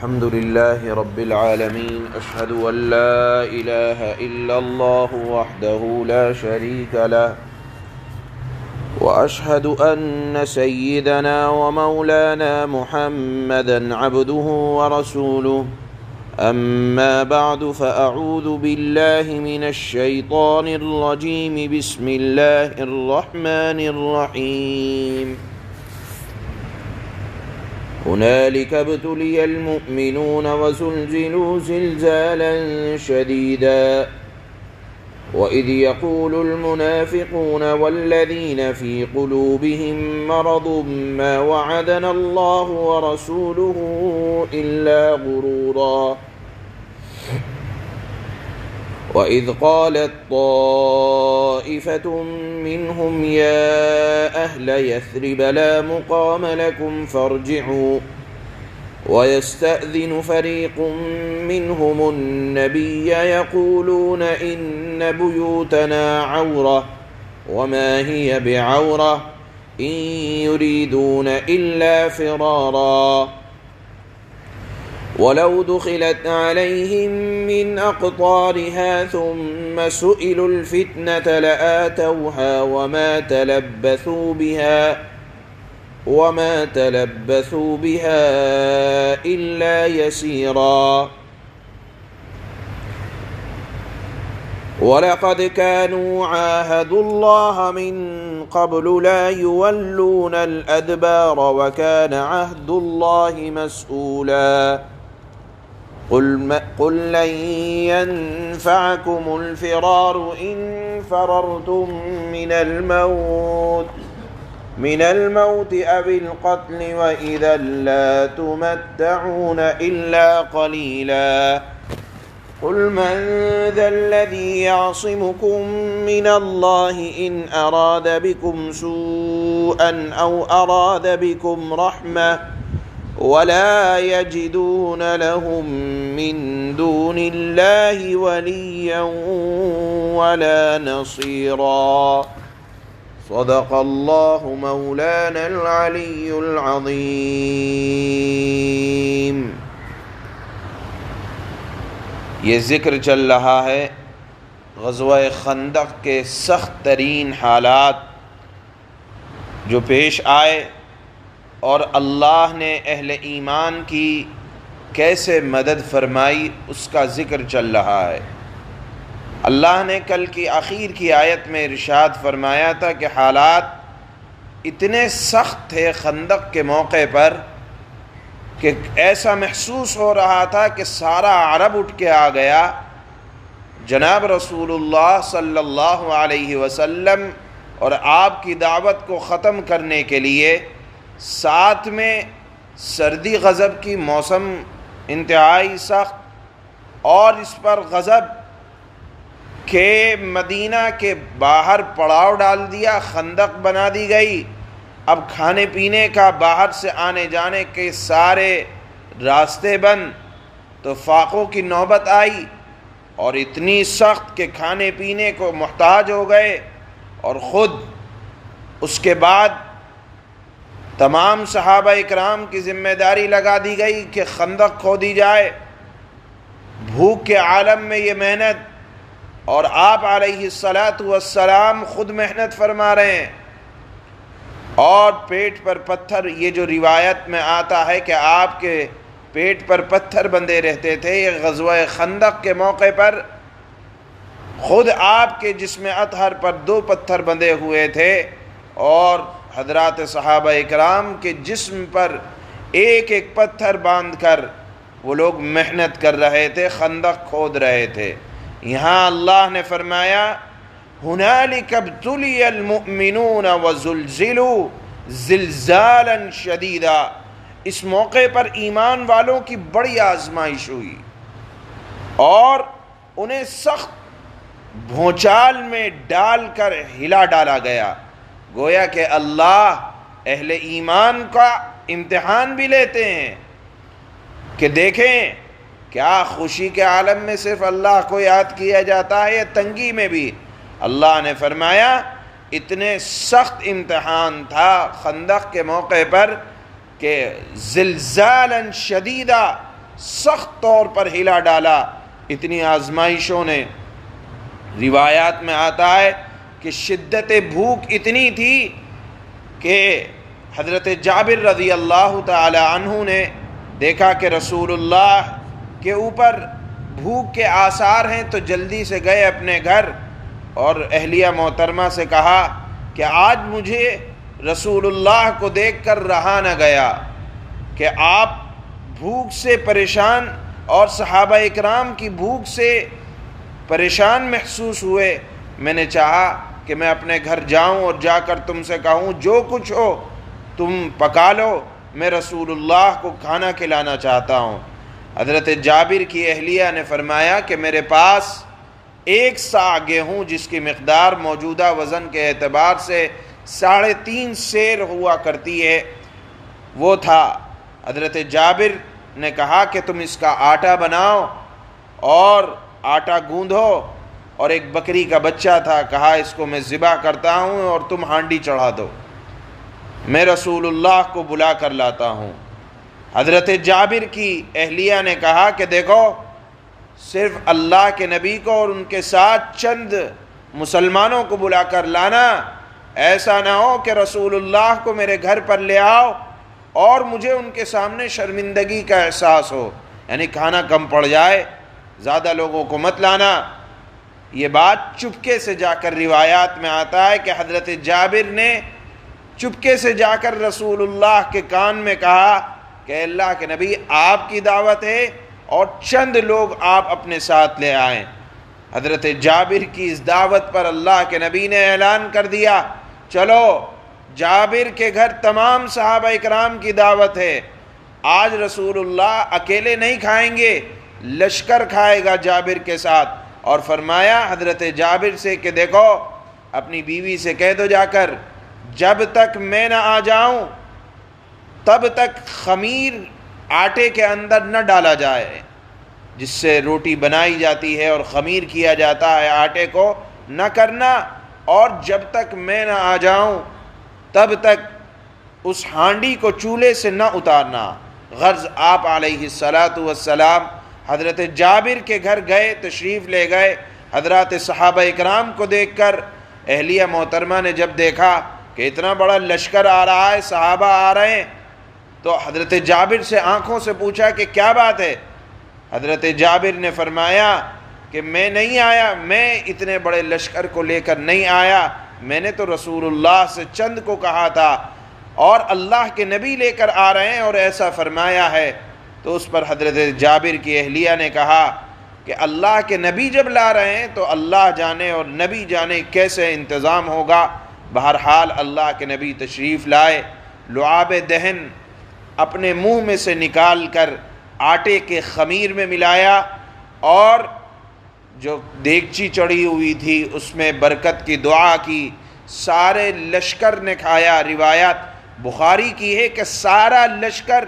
الحمد لله رب العالمين أشهد أن لا إله إلا الله وحده لا شريك له وأشهد أن سيدنا ومولانا محمدا عبده ورسوله أما بعد فأعوذ بالله من الشيطان الرجيم بسم الله الرحمن الرحيم هنالك ابتلي المؤمنون وزلزلوا زلزالا شديدا وإذ يقول المنافقون والذين في قلوبهم مرض ما وعدنا الله ورسوله إلا غرورا وإذ قالت طائفة منهم يا أهل يثرب لا مقام لكم فارجعوا ويستأذن فريق منهم النبي يقولون إن بيوتنا عورة وما هي بعورة إن يريدون إلا فرارا ولو دخلت عليهم من أقطارها ثم سئلوا الفتنة لآتوها وما تلبثوا بها إلا يسيرا ولقد كانوا عاهدوا الله من قبل لا يولون الأدبار وكان عهد الله مسؤولا قل لن ينفعكم الفرار إن فررتم من الموت أو القتل وإذا لا تمتعون إلا قليلا قل من ذا الذي يعصمكم من الله إن أراد بكم سوءا أو أراد بكم رحمة ولا يجدون لهم من دون الله وليا ولا نصيرا صدق الله مولانا العلي العظيم۔ یہ ذکر چل رہا ہے غزوہ خندق کے سخت ترین حالات جو پیش آئے اور اللہ نے اہل ایمان کی کیسے مدد فرمائی اس کا ذکر چل رہا ہے۔ اللہ نے کل کی آخر کی آیت میں ارشاد فرمایا تھا کہ حالات اتنے سخت تھے خندق کے موقع پر کہ ایسا محسوس ہو رہا تھا کہ سارا عرب اٹھ کے آ گیا جناب رسول اللہ صلی اللہ علیہ وسلم اور آپ کی دعوت کو ختم کرنے کے لیے، ساتھ میں سردی غضب کی موسم انتہائی سخت، اور اس پر غضب کہ مدینہ کے باہر پڑاؤ ڈال دیا، خندق بنا دی گئی، اب کھانے پینے کا باہر سے آنے جانے کے سارے راستے بند، تو فاقوں کی نوبت آئی اور اتنی سخت کہ کھانے پینے کو محتاج ہو گئے، اور خود اس کے بعد تمام صحابہ اکرام کی ذمہ داری لگا دی گئی کہ خندق کھودی جائے۔ بھوک کے عالم میں یہ محنت، اور آپ علیہ السلام خود محنت فرما رہے ہیں، اور پیٹ پر پتھر، یہ جو روایت میں آتا ہے کہ آپ کے پیٹ پر پتھر بندھے رہتے تھے، یہ غزوہ خندق کے موقع پر خود آپ کے جسم اطہر پر 2 پتھر بندھے ہوئے تھے، اور حضرات صحابہ اکرام کے جسم پر ایک ایک پتھر باندھ کر وہ لوگ محنت کر رہے تھے، خندق کھود رہے تھے۔ یہاں اللہ نے فرمایا هنالك ابتلي المؤمنون وزلزلوا زلزالا شدیدا، اس موقع پر ایمان والوں کی بڑی آزمائش ہوئی اور انہیں سخت بھونچال میں ڈال کر ہلا ڈالا گیا، گویا کہ اللہ اہل ایمان کا امتحان بھی لیتے ہیں کہ دیکھیں کیا خوشی کے عالم میں صرف اللہ کو یاد کیا جاتا ہے یا تنگی میں بھی۔ اللہ نے فرمایا اتنے سخت امتحان تھا خندق کے موقع پر کہ زلزالا شدیدا، سخت طور پر ہلا ڈالا۔ اتنی آزمائشوں نے، روایات میں آتا ہے کہ شدت بھوک اتنی تھی کہ حضرت جابر رضی اللہ تعالی عنہ نے دیکھا کہ رسول اللہ کے اوپر بھوک کے آثار ہیں، تو جلدی سے گئے اپنے گھر اور اہلیہ محترمہ سے کہا کہ آج مجھے رسول اللہ کو دیکھ کر رہا نہ گیا کہ آپ بھوک سے پریشان اور صحابہ اکرام کی بھوک سے پریشان محسوس ہوئے۔ میں نے چاہا کہ میں اپنے گھر جاؤں اور جا کر تم سے کہوں جو کچھ ہو تم پکا لو، میں رسول اللہ کو کھانا کھلانا چاہتا ہوں۔ حضرت جابر کی اہلیہ نے فرمایا کہ میرے پاس 1 صاع گیہوں، جس کی مقدار موجودہ وزن کے اعتبار سے 3.5 سیر ہوا کرتی ہے، وہ تھا۔ حضرت جابر نے کہا کہ تم اس کا آٹا بناؤ اور آٹا گوندھو، اور ایک بکری کا بچہ تھا، کہا اس کو میں ذبح کرتا ہوں اور تم ہانڈی چڑھا دو، میں رسول اللہ کو بلا کر لاتا ہوں۔ حضرت جابر کی اہلیہ نے کہا کہ دیکھو، صرف اللہ کے نبی کو اور ان کے ساتھ چند مسلمانوں کو بلا کر لانا، ایسا نہ ہو کہ رسول اللہ کو میرے گھر پر لے آؤ اور مجھے ان کے سامنے شرمندگی کا احساس ہو، یعنی کھانا کم پڑ جائے، زیادہ لوگوں کو مت لانا۔ یہ بات چپکے سے جا کر روایات میں آتا ہے کہ حضرت جابر نے چپکے سے جا کر رسول اللہ کے کان میں کہا کہ اللہ کے نبی، آپ کی دعوت ہے اور چند لوگ آپ اپنے ساتھ لے آئیں۔ حضرت جابر کی اس دعوت پر اللہ کے نبی نے اعلان کر دیا، چلو جابر کے گھر تمام صحابہ اکرام کی دعوت ہے، آج رسول اللہ اکیلے نہیں کھائیں گے، لشکر کھائے گا جابر کے ساتھ۔ اور فرمایا حضرت جابر سے کہ دیکھو، اپنی بیوی سے کہہ دو جا کر، جب تک میں نہ آ جاؤں تب تک خمیر آٹے کے اندر نہ ڈالا جائے، جس سے روٹی بنائی جاتی ہے اور خمیر کیا جاتا ہے، آٹے کو نہ کرنا، اور جب تک میں نہ آ جاؤں تب تک اس ہانڈی کو چولہے سے نہ اتارنا۔ غرض آپ علیہ السلام حضرت جابر کے گھر گئے، تشریف لے گئے۔ حضرات صحابہ اکرام کو دیکھ کر اہلیہ محترمہ نے جب دیکھا کہ اتنا بڑا لشکر آ رہا ہے، صحابہ آ رہے ہیں، تو حضرت جابر سے آنکھوں سے پوچھا کہ کیا بات ہے؟ حضرت جابر نے فرمایا کہ میں نہیں آیا، میں اتنے بڑے لشکر کو لے کر نہیں آیا، میں نے تو رسول اللہ سے چند کو کہا تھا اور اللہ کے نبی لے کر آ رہے ہیں اور ایسا فرمایا ہے۔ تو اس پر حضرت جابر کی اہلیہ نے کہا کہ اللہ کے نبی جب لا رہے ہیں تو اللہ جانے اور نبی جانے کیسے انتظام ہوگا۔ بہرحال اللہ کے نبی تشریف لائے، لعاب دہن اپنے منہ میں سے نکال کر آٹے کے خمیر میں ملایا، اور جو دیگچی چڑھی ہوئی تھی اس میں برکت کی دعا کی، سارے لشکر نے کھایا۔ روایت بخاری کی ہے کہ سارا لشکر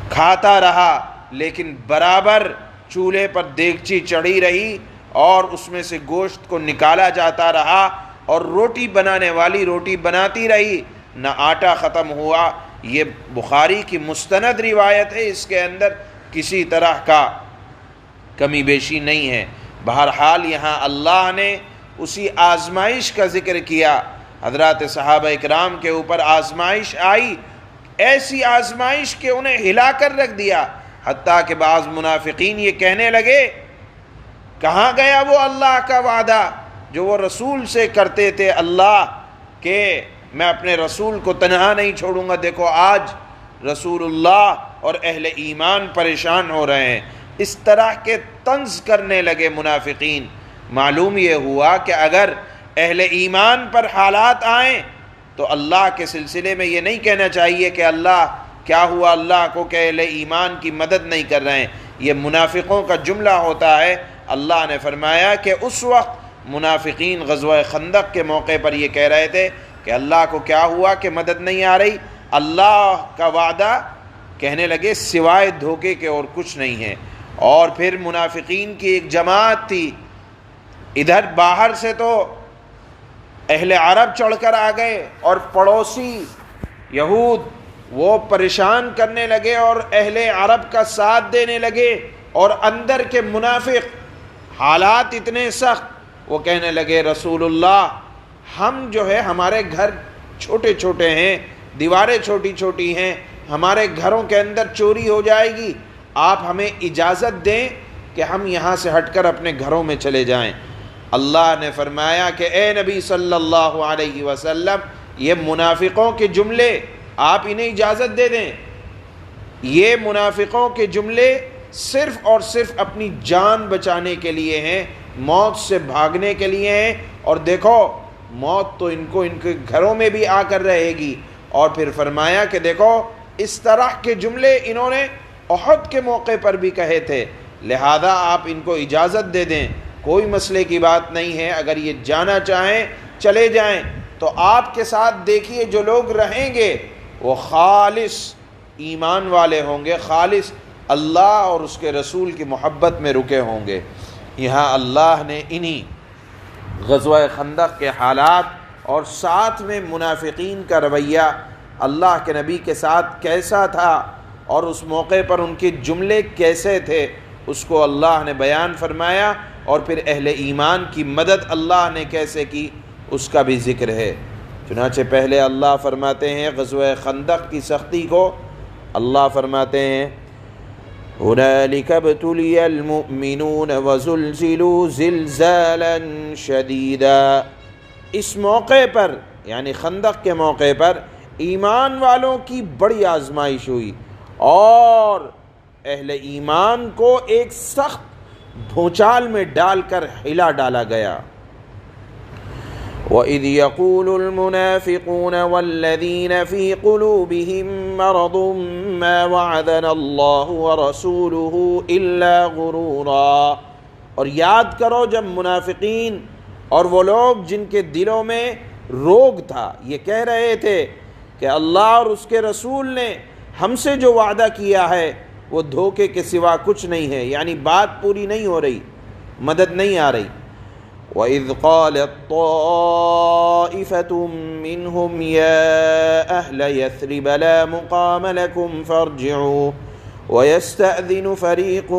کھاتا رہا، لیکن برابر چولہے پر دیگچی چڑھی رہی اور اس میں سے گوشت کو نکالا جاتا رہا، اور روٹی بنانے والی روٹی بناتی رہی، نہ آٹا ختم ہوا۔ یہ بخاری کی مستند روایت ہے، اس کے اندر کسی طرح کا کمی بیشی نہیں ہے۔ بہرحال یہاں اللہ نے اسی آزمائش کا ذکر کیا۔ حضرات صحابہ اکرام کے اوپر آزمائش آئی، ایسی آزمائش کہ انہیں ہلا کر رکھ دیا، حتیٰ کہ بعض منافقین یہ کہنے لگے کہاں گیا وہ اللہ کا وعدہ جو وہ رسول سے کرتے تھے، اللہ کہ میں اپنے رسول کو تنہا نہیں چھوڑوں گا۔ دیکھو آج رسول اللہ اور اہل ایمان پریشان ہو رہے ہیں۔ اس طرح کے طنز کرنے لگے منافقین۔ معلوم یہ ہوا کہ اگر اہل ایمان پر حالات آئیں تو اللہ کے سلسلے میں یہ نہیں کہنا چاہیے کہ اللہ کیا ہوا اللہ کو کہ اہل ایمان کی مدد نہیں کر رہے ہیں، یہ منافقوں کا جملہ ہوتا ہے۔ اللہ نے فرمایا کہ اس وقت منافقین غزوہ خندق کے موقع پر یہ کہہ رہے تھے کہ اللہ کو کیا ہوا کہ مدد نہیں آ رہی، اللہ کا وعدہ کہنے لگے سوائے دھوکے کے اور کچھ نہیں ہے۔ اور پھر منافقین کی ایک جماعت تھی، ادھر باہر سے تو اہل عرب چڑھ کر آ گئے اور پڑوسی یہود وہ پریشان کرنے لگے اور اہل عرب کا ساتھ دینے لگے، اور اندر کے منافق حالات اتنے سخت، وہ کہنے لگے رسول اللہ ہم جو ہے ہمارے گھر چھوٹے چھوٹے ہیں، دیواریں چھوٹی چھوٹی ہیں، ہمارے گھروں کے اندر چوری ہو جائے گی، آپ ہمیں اجازت دیں کہ ہم یہاں سے ہٹ کر اپنے گھروں میں چلے جائیں۔ اللہ نے فرمایا کہ اے نبی صلی اللہ علیہ وسلم یہ منافقوں کے جملے آپ انہیں اجازت دے دیں، یہ منافقوں کے جملے صرف اور صرف اپنی جان بچانے کے لیے ہیں، موت سے بھاگنے کے لیے ہیں، اور دیکھو موت تو ان کے گھروں میں بھی آ کر رہے گی۔ اور پھر فرمایا کہ دیکھو اس طرح کے جملے انہوں نے احد کے موقع پر بھی کہے تھے، لہذا آپ ان کو اجازت دے دیں، کوئی مسئلے کی بات نہیں ہے، اگر یہ جانا چاہیں چلے جائیں۔ تو آپ کے ساتھ دیکھیے جو لوگ رہیں گے وہ خالص ایمان والے ہوں گے، خالص اللہ اور اس کے رسول کی محبت میں رکے ہوں گے۔ یہاں اللہ نے انہی غزوہ خندق کے حالات اور ساتھ میں منافقین کا رویہ اللہ کے نبی کے ساتھ کیسا تھا اور اس موقع پر ان کے جملے کیسے تھے اس کو اللہ نے بیان فرمایا، اور پھر اہل ایمان کی مدد اللہ نے کیسے کی اس کا بھی ذکر ہے۔ چنانچہ پہلے اللہ فرماتے ہیں غزوہ خندق کی سختی کو، اللہ فرماتے ہیں هُنَالِكَ ابْتُلِيَ الْمُؤْمِنُونَ وَزُلْزِلُوا زِلْزَالًا شَدِيدًا، اس موقع پر یعنی خندق کے موقع پر ایمان والوں کی بڑی آزمائش ہوئی اور اہل ایمان کو ایک سخت بھونچال میں ڈال کر ہلا ڈالا گیا۔ وَإِذْ يَقُولُ الْمُنَافِقُونَ وَالَّذِينَ فِي قُلُوبِهِم مَّرَضٌ مَّا وَعَدَنَا اللَّهُ وَرَسُولُهُ إِلَّا غُرُورًا، اور یاد کرو جب منافقین اور وہ لوگ جن کے دلوں میں روگ تھا یہ کہہ رہے تھے کہ اللہ اور اس کے رسول نے ہم سے جو وعدہ کیا ہے وہ دھوکے کے سوا کچھ نہیں ہے، یعنی بات پوری نہیں ہو رہی، مدد نہیں آ رہی۔ وَإِذْ قَالَتْ طَائِفَةٌ مِّنْهُمْ يَا أَهْلَ يَثْرِبَ لَا مُقَامَ لَكُمْ فَارْجِعُوا وَيَسْتَأْذِنُ فَرِيقٌ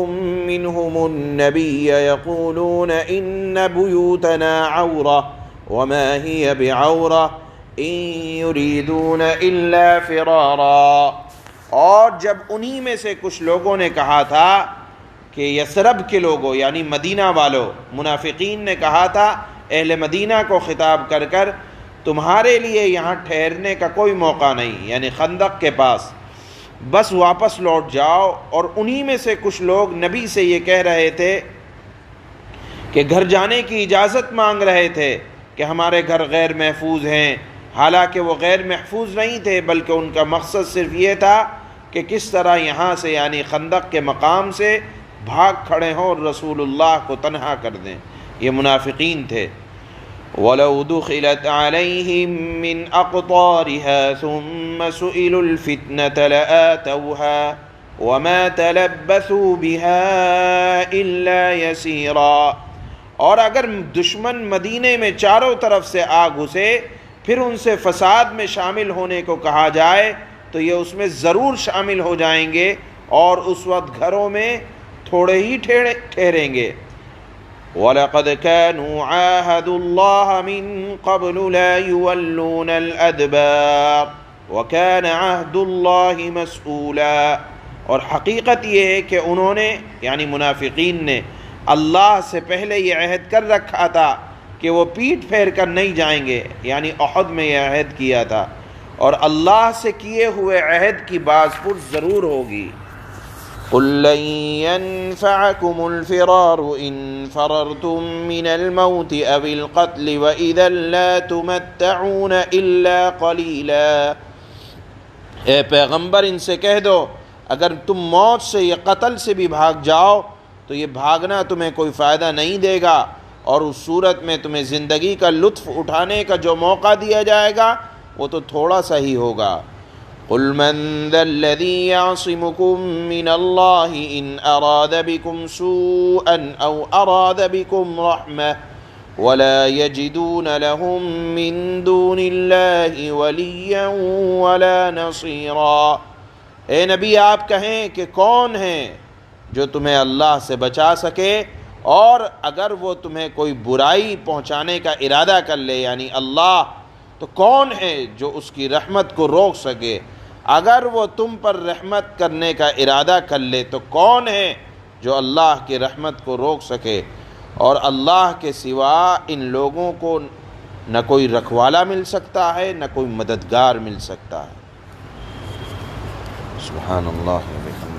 مِّنْهُمُ النَّبِيَّ يَقُولُونَ إِنَّ بُيُوتَنَا عَوْرَةٌ وَمَا هِيَ بِعَوْرَةٍ إِن يُرِيدُونَ إِلَّا فِرَارًا، اور جب انہی میں سے کچھ لوگوں نے کہا تھا کہ یثرب کے لوگوں یعنی مدینہ والوں، منافقین نے کہا تھا اہل مدینہ کو خطاب کر کر تمہارے لیے یہاں ٹھہرنے کا کوئی موقع نہیں، یعنی خندق کے پاس، بس واپس لوٹ جاؤ۔ اور انہی میں سے کچھ لوگ نبی سے یہ کہہ رہے تھے کہ گھر جانے کی اجازت مانگ رہے تھے کہ ہمارے گھر غیر محفوظ ہیں، حالانکہ وہ غیر محفوظ نہیں تھے بلکہ ان کا مقصد صرف یہ تھا کہ کس طرح یہاں سے یعنی خندق کے مقام سے بھاگ کھڑے ہوں اور رسول اللہ کو تنہا کر دیں، یہ منافقین تھے۔ وَلَوْ دُخِلَتْ عَلَيْهِمْ مِنْ أَقْطَارِهَا ثُمَّ سُئِلُوا الْفِتْنَةَ لَآتَوْهَا وَمَا تَلَبَّثُوا بِهَا إِلَّا يَسِيرًا، اور اگر دشمن مدینے میں چاروں طرف سے آ گھسے پھر ان سے فساد میں شامل ہونے کو کہا جائے تو یہ اس میں ضرور شامل ہو جائیں گے اور اس وقت گھروں میں تھوڑے ہی ٹھہریں گے۔ وَلَقَدْ كَانُوا عَاهَدُوا اللَّهَ مِن قَبْلُ لَا يُوَلُّونَ الْأَدْبَارَ وَكَانَ عَهْدُ اللَّهِ مَسْئُولًا، اور حقیقت یہ ہے کہ انہوں نے یعنی منافقین نے اللہ سے پہلے یہ عہد کر رکھا تھا کہ وہ پیٹ پھیر کر نہیں جائیں گے، یعنی احد میں یہ عہد کیا تھا، اور اللہ سے کیے ہوئے عہد کی باز پرس ضرور ہوگی۔ قُل لَّن يَنفَعَكُمُ الْفِرَارُ إِن فَرَرْتُم مِّنَ الْمَوْتِ أَوِ الْقَتْلِ وَإِذًا لَّا تُمَتَّعُونَ إِلَّا قَلِيلًا، اے پیغمبر ان سے کہہ دو اگر تم موت سے یا قتل سے بھی بھاگ جاؤ تو یہ بھاگنا تمہیں کوئی فائدہ نہیں دے گا، اور اس صورت میں تمہیں زندگی کا لطف اٹھانے کا جو موقع دیا جائے گا وہ تو تھوڑا سا ہی ہوگا۔ قُلْ مَنْ ذَا الَّذِي يَعْصِمُكُم مِّنَ اللَّهِ إِنْ أَرَادَ بِكُمْ سُوءًا أَوْ أَرَادَ بِكُمْ رَحْمَةً ولا يجدون لهم من دون الله وليا ولا نصيرا۔ اے نبی آپ کہیں کہ کون ہے جو تمہیں اللہ سے بچا سکے، اور اگر وہ تمہیں کوئی برائی پہنچانے کا ارادہ کر لے یعنی اللہ، تو کون ہے جو اس کی رحمت کو روک سکے؟ اگر وہ تم پر رحمت کرنے کا ارادہ کر لے تو کون ہے جو اللہ کی رحمت کو روک سکے؟ اور اللہ کے سوا ان لوگوں کو نہ کوئی رکھوالا مل سکتا ہے نہ کوئی مددگار مل سکتا ہے۔ سبحان اللہ و بحمدہ۔